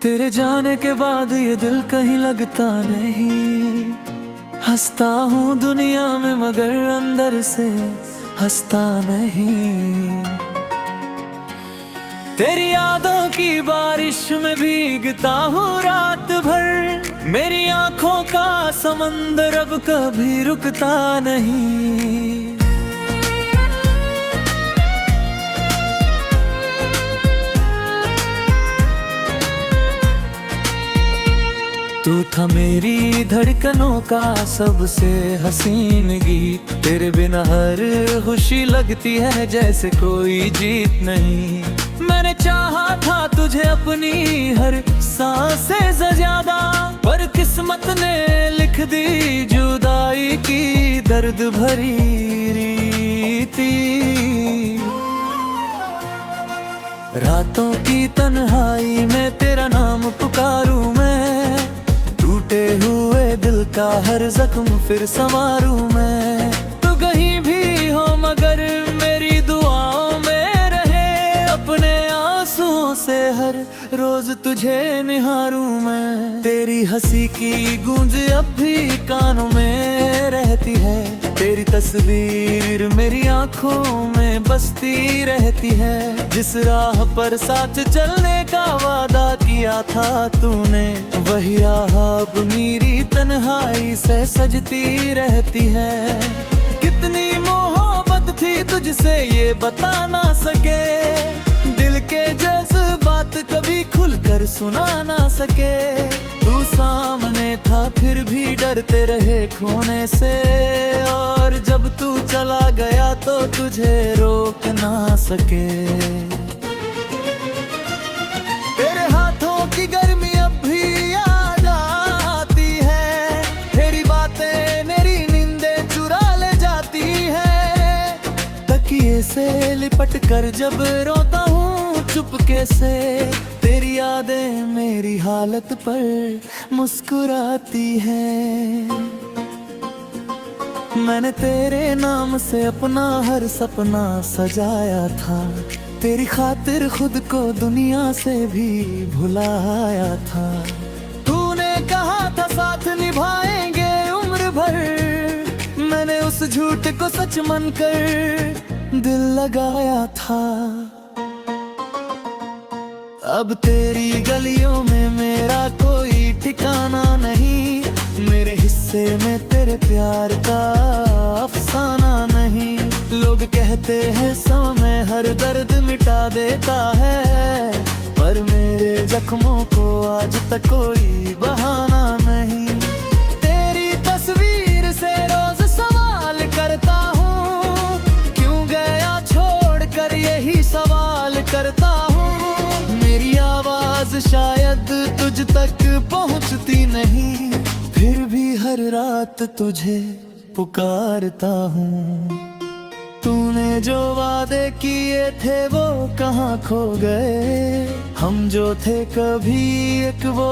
तेरे जाने के बाद ये दिल कहीं लगता नहीं। हंसता हूँ दुनिया में मगर अंदर से हंसता नहीं। तेरी यादों की बारिश में भीगता हूँ रात भर। मेरी आंखों का समंदर अब कभी रुकता नहीं। तू था मेरी धड़कनों का सबसे हसीन गीत। तेरे बिना हर खुशी लगती है जैसे कोई जीत नहीं। मैंने चाहा था तुझे अपनी हर सांस से ज्यादा, पर किस्मत ने लिख दी जुदाई की दर्द भरी रीति। रातों की तन्हाई में तेरा नाम पुकारूं मैं, टूटे हुए दिल का हर जख्म फिर संवारूं मैं। तू कहीं भी हो मगर मेरी दुआओं में रहे, अपने आंसुओं से हर रोज तुझे निहारूं मैं। तेरी हंसी की गूंज अब भी कानों में रहती है, तेरी तस्वीर मेरी आंखों में बसती रहती है। जिस राह पर साथ चलने का वादा किया था तूने, वही राह अब मेरी तन्हाई से सजती रहती है। कितनी मोहब्बत थी तुझसे ये बता ना सके, दिल के जज्बात कभी खुलकर सुना ना सके। तू सामने था फिर भी डरते रहे खोने से, और जब तू चला गया तो तुझे रोक ना सके। तेरे हाथों की गर्मी अब भी याद आती है, तेरी बातें मेरी नींदें चुरा ले जाती है। तकिए से लिपट कर जब रोता हूँ चुपके से, तेरी यादें मेरी हालत पर मुस्कुराती हैं। मैंने तेरे नाम से अपना हर सपना सजाया था, तेरी खातिर खुद को दुनिया से भी भुलाया था। तूने कहा था साथ निभाएंगे उम्र भर, मैंने उस झूठ को सच मानकर दिल लगाया था। अब तेरी गलियों में मेरा कोई ठिकाना नहीं, मेरे हिस्से में तेरे प्यार का अफसाना नहीं। लोग कहते हैं समय हर दर्द मिटा देता है, पर मेरे जख्मों को आज तक कोई बहाना नहीं। तेरी तस्वीर से रोज सवाल करता हूँ, क्यों गया छोड़कर यही सवाल करता हूँ। मेरी आवाज शायद तुझ तक पहुँचती नहीं, फिर भी हर रात तुझे पुकारता हूँ। तूने जो वादे किए थे वो कहाँ खो गए, हम जो थे कभी एक वो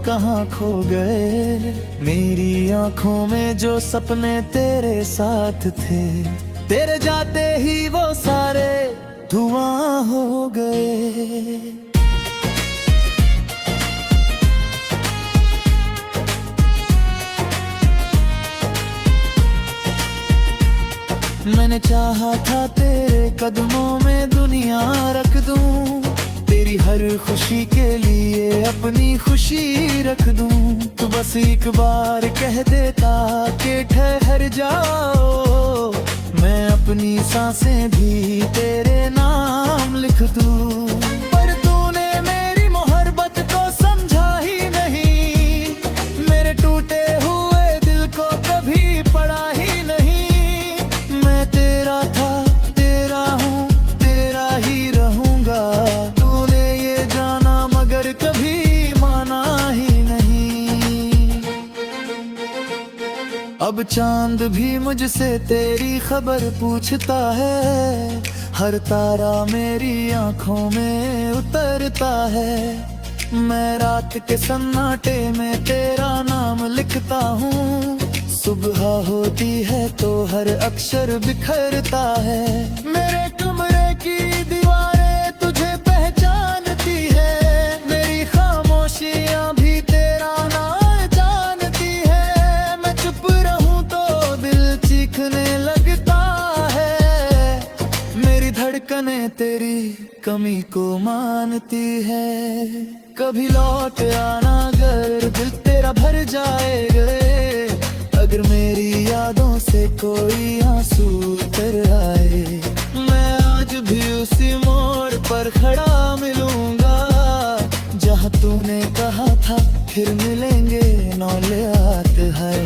कहाँ खो गए। मेरी आंखों में जो सपने तेरे साथ थे, तेरे जाते ही वो सारे धुआं हो गए। मैंने चाहा था तेरे कदमों में दुनिया रख दूं, तेरी हर खुशी के लिए अपनी खुशी रख दूं। तू बस एक बार कह देता कि ठहर जाओ, मैं अपनी सांसें भी तेरे नाम लिख दूं। पर तूने मेरी मोहब्बत को समझा ही नहीं, मेरे टूटे हुए दिल को कभी पढ़ा ही नहीं। मैं तेरा था, तेरा हूँ, तेरा ही रहूंगा। तूने ये जाना मगर कभी माना ही नहीं। अब चांद भी मुझसे तेरी खबर पूछता है, हर तारा मेरी आंखों में उतरता है। मैं रात के सन्नाटे में तेरा नाम लिखता हूँ, सुबह होती है तो हर अक्षर बिखरता है। मेरे कमरे की दीवारें तुझे पहचानती है, मेरी खामोश कमी को मानती है। कभी लौट आना अगर दिल तेरा भर जाएगा, अगर मेरी यादों से कोई आंसू उतर आए। मैं आज भी उसी मोड़ पर खड़ा मिलूंगा जहाँ तूने कहा था फिर मिलेंगे नौलियात है।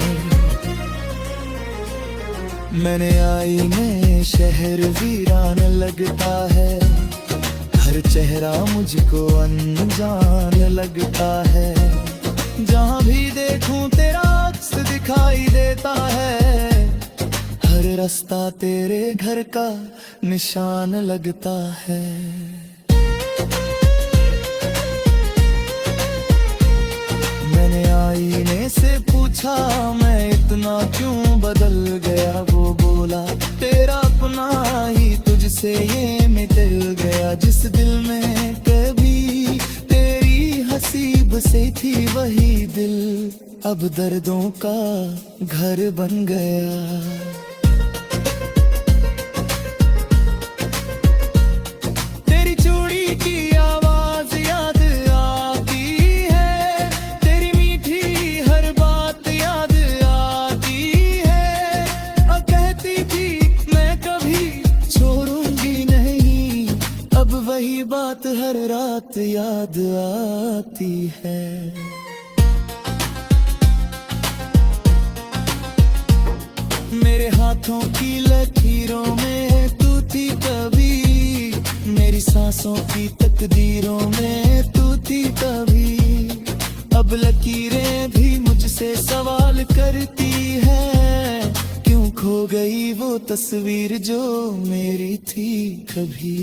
मैंने आईने शहर वीरान लगता है, हर चेहरा मुझको अनजान लगता है। जहाँ भी देखूं तेरा अक्स दिखाई देता है, हर रास्ता तेरे घर का निशान लगता है। मैंने आईने से पूछा मैं इतना क्यों बदल गया, वो बोला तेरा अपना ही तुझसे ये मिल गया। जिस दिल में कभी तेरी हसीब से थी वही दिल अब दर्दों का घर बन गया। तेरी चूड़ी की आवाज याद आती है, तेरी मीठी हर बात याद आती है। और कहती थी मैं कभी छोड़ूंगी नहीं, अब वही बात हर रात याद आती है। मेरे हाथों की लकीरों में तू थी कभी, मेरी सांसों की तकदीरों में तू थी कभी। अब लकीरें भी मुझसे सवाल करती है, क्यों खो गई वो तस्वीर जो मेरी थी कभी।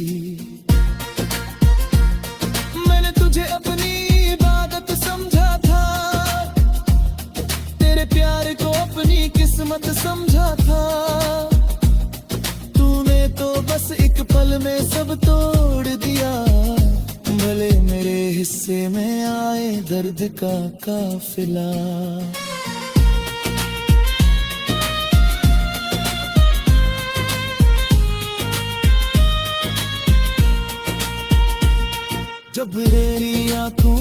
मैंने तुझे अपनी इबादत समझा था, तेरे प्यार को अपनी किस्मत समझा था। तूने तो बस एक पल में सब तोड़ दिया, भले मेरे हिस्से में आए दर्द का काफिला। जब तेरी आंखों